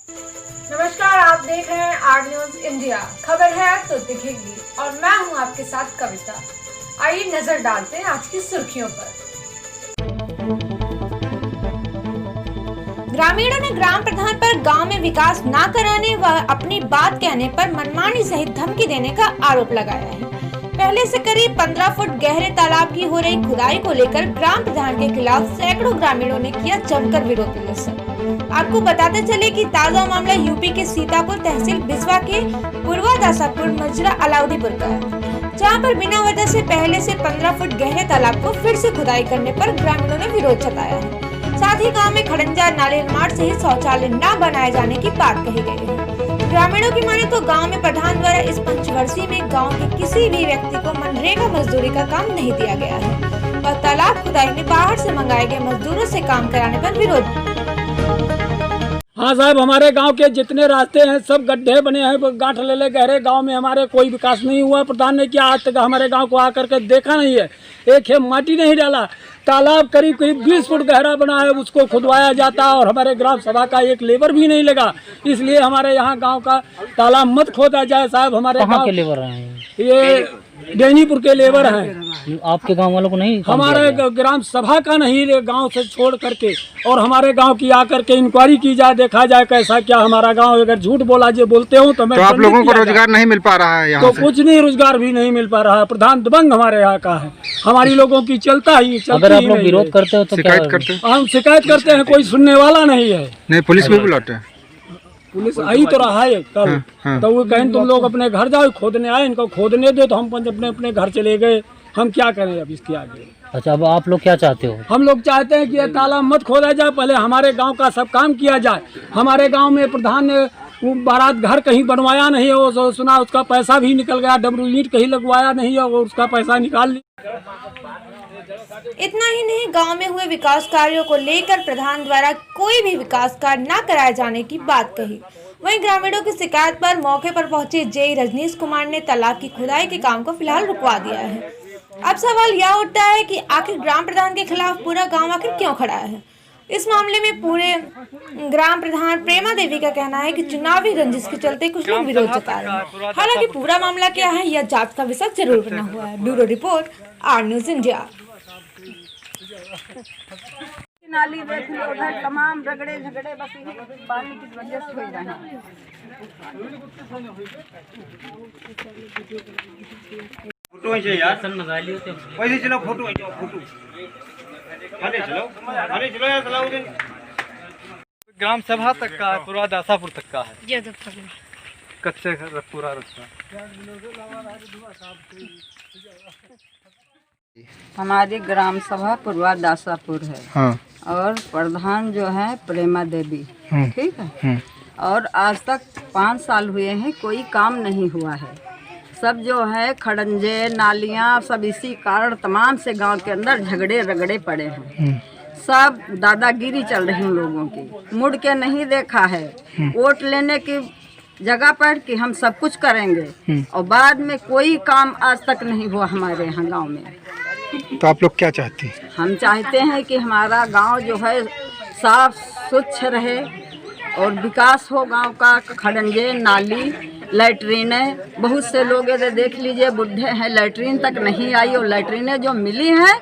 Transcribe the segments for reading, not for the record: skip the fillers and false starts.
नमस्कार, आप देख रहे हैं आर न्यूज इंडिया। खबर है तो दिखेगी और मैं हूं आपके साथ कविता। आइए नजर डालते हैं आज की सुर्खियों पर। ग्रामीणों ने ग्राम प्रधान पर गांव में विकास न कराने व अपनी बात कहने पर मनमानी सहित धमकी देने का आरोप लगाया है। पहले से करीब 15 फुट गहरे तालाब की हो रही खुदाई को लेकर ग्राम प्रधान के खिलाफ सैकड़ों ग्रामीणों ने किया जमकर विरोध प्रदर्शन। आपको बताते चले कि ताजा मामला यूपी के सीतापुर तहसील बिस्वा के पूर्वा दासापुर मजरा अलाउदीपुर का है, जहां पर बिना वजह से पहले से 15 फुट गहरे तालाब को फिर से खुदाई करने पर ग्रामीणों ने विरोध जताया है। साथ ही गांव में खड़ंजा नाले निर्माण सहित शौचालय न बनाए जाने की बात कही गई है। ग्रामीणों की माने तो गांव में प्रधान द्वारा इस पंचवर्षीय में गांव के किसी भी व्यक्ति को मनरेगा मजदूरी का काम नहीं दिया गया है और तालाब खुदाई में बाहर से मंगाए गए मजदूरों से काम कराने पर विरोध। हाँ साहब, हमारे गांव के जितने रास्ते हैं सब गड्ढे बने हैं, गांठ ले गहरे। गांव में हमारे कोई विकास नहीं हुआ। प्रधान ने क्या आज तक हमारे गांव को आकर के देखा नहीं है, एक है माटी नहीं डाला। तालाब करीब 20 फुट गहरा बना है, उसको खुदवाया जाता है और हमारे ग्राम सभा का एक लेबर भी नहीं लगा। इसलिए हमारे यहाँ गांव का तालाब मत खोदा जाए साहब। हमारे गांव के लेबर हैं ये डेनीपुर के लेबर हैं। आपके गांव वालों को नहीं? हमारे ग्राम सभा का नहीं, गांव से छोड़ करके और हमारे गांव की आकर के इंक्वायरी की जाए, देखा जाए कैसा क्या हमारा गांव। अगर झूठ बोला जो बोलते हो तो मैं आप लोगों को रोजगार नहीं मिल पा रहा है यहाँ तो कुछ नहीं, रोजगार भी नहीं मिल पा रहा है। प्रधान दबंग हमारे यहाँ का है, हमारी लोगों की चलता ही अगर आप लोग विरोध करते हो तो शिकायत करते हैं? हम शिकायत करते हैं, कोई सुनने वाला नहीं है। नहीं, पुलिस भी बुलाते हैं। पुलिस आई तो रहा है कल। हाँ। तो वो कहें तुम लोग अपने घर जाओ, खोदने आए, इनको खोदने दो। तो हम अपने अपने घर चले गए। हम क्या करें अब इसके आगे? अच्छा, अब आप लोग क्या चाहते हो? हम लोग चाहते हैं कि ये तालाब मत खोदा जाए, पहले हमारे गांव का सब काम किया जाए। हमारे गांव में प्रधान ने बारात घर कहीं बनवाया नहीं है, वो सुना उसका पैसा भी निकल गया। डबरू ईंट कहीं लगवाया नहीं है, वो उसका पैसा निकाल लिया। इतना ही नहीं, गांव में हुए विकास कार्यों को लेकर प्रधान द्वारा कोई भी विकास कार्य न कराए जाने की बात कही। वहीं ग्रामीणों की शिकायत पर मौके पर पहुंचे जेई रजनीश कुमार ने तालाब की खुदाई के काम को फिलहाल रुकवा दिया है। अब सवाल यह उठता है कि आखिर ग्राम प्रधान के खिलाफ पूरा गांव आखिर क्यों खड़ा है। इस मामले में पूरे ग्राम प्रधान प्रेमा देवी का कहना है कि चुनावी रंजिश के चलते कुछ लोग विरोध जता रहे हैं। हालांकि पूरा मामला क्या है यह जांच का विषय जरूर बना हुआ है। Bureau report, R news India. नाली देख लो, उधर तमाम रगड़े झगड़े बस पानी की वजह से हो रहे हैं। फोटो है यार, सन मंगा लियो तो वैसे चलो फोटो है, फोटो खाने चलो यार सलाउद्दीन। ग्राम सभा तक का है, पूरा दासापुर तक का है, कच्चे पूरा रास्ता। हमारी ग्राम सभा पूर्वा दासापुर है। हाँ। और प्रधान जो है प्रेमा देवी, ठीक है। और आज तक 5 साल हुए हैं, कोई काम नहीं हुआ है। सब जो है खड़ंजे नालियाँ सब इसी कारण तमाम से गांव के अंदर झगड़े रगड़े पड़े हैं। सब दादागिरी चल रही उन लोगों की, मुड़ के नहीं देखा है। वोट लेने की जगह पर कि हम सब कुछ करेंगे और बाद में कोई काम आज तक नहीं हुआ हमारे यहाँ गांव में। तो आप लोग क्या चाहती हैं? हम चाहते हैं कि हमारा गांव जो है साफ स्वच्छ रहे और विकास हो गांव का। खड़ंजे नाली लैट्रीनें, बहुत से लोग इधर देख लीजिए बुढ़े हैं, लैट्रीन तक नहीं आई। और लैट्रीनें जो मिली हैं,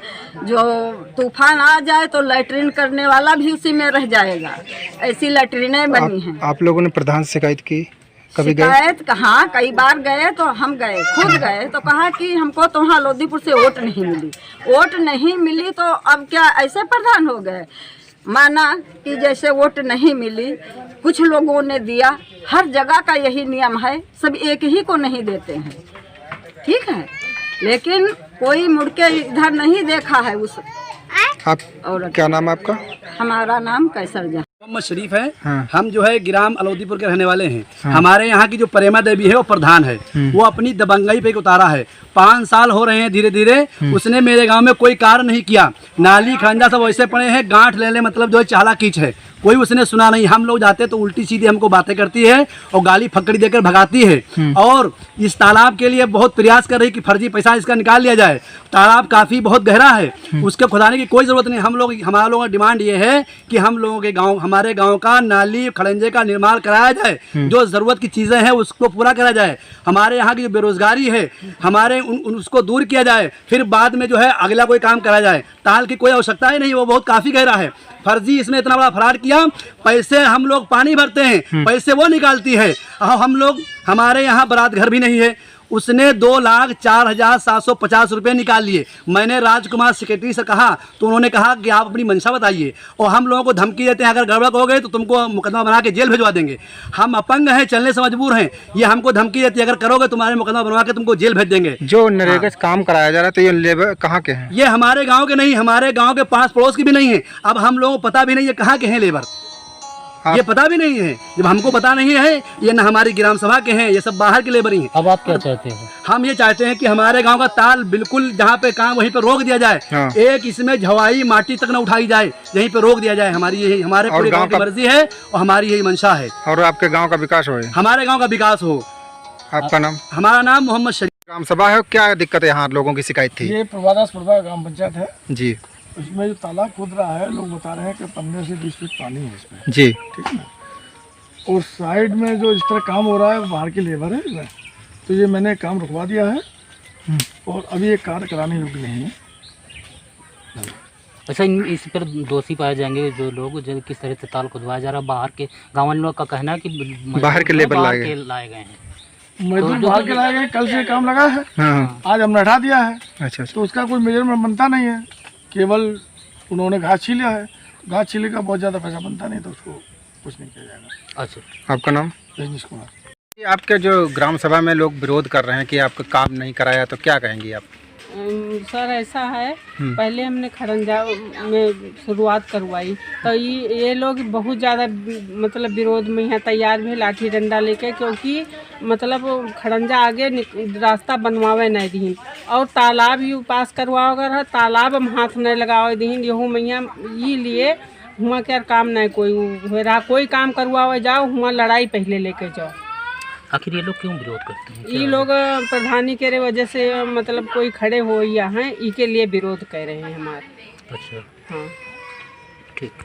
जो तूफान आ जाए तो लैट्रीन करने वाला भी उसी में रह जाएगा, ऐसी लैट्रीनें बनी हैं। आप लोगों ने प्रधान से शिकायत की? कभी गए? शिकायत कहाँ, कई बार गए तो हम गए, खुद गए तो कहा कि हमको तो वहाँ लोधीपुर से वोट नहीं मिली। वोट नहीं मिली तो अब क्या ऐसे प्रधान हो गए? माना कि जैसे वोट नहीं मिली, कुछ लोगों ने दिया। हर जगह का यही नियम है, सब एक ही को नहीं देते हैं, ठीक है। लेकिन कोई मुड़ के इधर नहीं देखा है उस। आप और क्या नाम है आपका? हमारा नाम कैसर जहाँ मोहम्मद शरीफ है। हाँ। हम जो है ग्राम अलाउदीपुर के रहने वाले हैं। हाँ। हमारे यहाँ की जो प्रेमा देवी है वो प्रधान है, वो अपनी दबंगई पे उतारा है। 5 साल हो रहे हैं, धीरे धीरे उसने मेरे गांव में कोई कार्य नहीं किया। नाली खंजा सब वैसे पड़े हैं, गांठ ले मतलब जो है चाला कीच है, कोई उसने सुना नहीं। हम लोग जाते तो उल्टी सीधी हमको बातें करती है और गाली फकड़ी देकर भगाती है। और इस तालाब के लिए बहुत प्रयास कर रही कि फर्जी पैसा इसका निकाल लिया जाए। तालाब काफ़ी बहुत गहरा है, उसके खुदाने की कोई ज़रूरत नहीं। हमारा लोगों का डिमांड ये है कि हम लोगों के गाँव, हमारे गाँव का नाली खड़ंजे का निर्माण कराया जाए, जो ज़रूरत की चीज़ें हैं उसको पूरा करा जाए। हमारे यहाँ की जो बेरोजगारी है हमारे उसको दूर किया जाए, फिर बाद में जो है अगला कोई काम करा जाए। ताल की कोई आवश्यकता ही नहीं, वो बहुत काफ़ी गहरा है। फर्जी इसमें इतना बड़ा फ्रॉड किया, पैसे हम लोग पानी भरते हैं, पैसे वो निकालती है। हम लोग, हमारे यहाँ बारात घर भी नहीं है, उसने 2,04,750 रुपये निकाल लिए। मैंने राजकुमार सेक्रेटरी से कहा तो उन्होंने कहा कि आप अपनी मंशा बताइए, और हम लोगों को धमकी देते हैं अगर गड़बड़ हो गए तो तुमको मुकदमा बना के जेल भिजवा देंगे। हम अपंग हैं, चलने से मजबूर हैं, ये हमको धमकी देती है अगर करोगे तुम्हारे मुकदमा बनवा के तुमको जेल भेज देंगे। जो नरेगा से काम कराया जा रहा है तो ये लेबर कहाँ के हैं? ये हमारे गाँव के नहीं, हमारे गाँव के पास पड़ोस की भी नहीं है। अब हम लोगों को पता भी नहीं है कहाँ के हैं लेबर, ये पता भी नहीं है। जब हमको पता नहीं है, ये न हमारी ग्राम सभा के हैं, ये सब बाहर के लेबर ही हैं। अब आप क्या चाहते हो? हम ये चाहते हैं कि हमारे गांव का ताल बिल्कुल जहाँ पे काम वहीं पे रोक दिया जाए। एक इसमें झवाई माटी तक न उठाई जाए, यहीं पे रोक दिया जाए। हमारी यही, हमारे पूरे गांव की मर्जी है और हमारी यही मंशा है। और आपके गांव का विकास हो, हमारे गांव का विकास हो। आपका नाम? हमारा नाम मोहम्मद शरीफ। ग्राम सभा है, क्या दिक्कत है यहाँ? लोगों की शिकायत थी। ये प्रभादासपुरवा ग्राम पंचायत है जी। उसमें जो तालाब खोद रहा है, लोग बता रहे हैं कि 15 से 20 फीट पानी है इसमें। जी। ठीक है ना। और साइड में जो इस तरह काम हो रहा है बाहर की लेबर है इसमें, तो ये मैंने काम रुकवा दिया है और अभी ये कार्य कराने योग्य नहीं है। अच्छा, इस पर दोषी पाए जाएंगे जो लोग, जो किस तरह से ताल खुदवाया जा रहा है? बाहर के गाँव वाले लोग का कहना है कि बाहर के लेबर लाए गए हैं। मजदूर बाहर के लाए गए, कल से काम लगा है, आज हमने हटा दिया है। अच्छा। तो उसका कोई मेजरमेंट बनता नहीं है, केवल उन्होंने घास छीला है। घास छीले का बहुत ज़्यादा पैसा बनता नहीं, तो उसको कुछ नहीं किया जाएगा। अच्छा। आपका नाम? रजनीश कुमार। आपके जो ग्राम सभा में लोग विरोध कर रहे हैं कि आपका काम नहीं कराया, तो क्या कहेंगी आप? सर ऐसा है, पहले हमने खड़ंजा में शुरुआत करवाई तो ये लोग बहुत ज़्यादा मतलब विरोध में यहाँ तैयार भी लाठी डंडा लेके, क्योंकि मतलब खड़ंजा आगे रास्ता बनवावे नहीं दी और तालाब ही पास करवाओ, अगर तालाब हम हाथ नहीं लगावे दी यहूँ मैया ये लिए हुआ क्या काम नहीं कोई हो रहा, कोई काम करवावे जाओ हुआ लड़ाई पहले लेके जाओ। आखिर ये लोग क्यों विरोध करते हैं? ये लोग प्रधानी के वजह से मतलब कोई खड़े हो या हैं, इसके लिए विरोध कर रहे हैं हमारे। अच्छा, हाँ ठीक।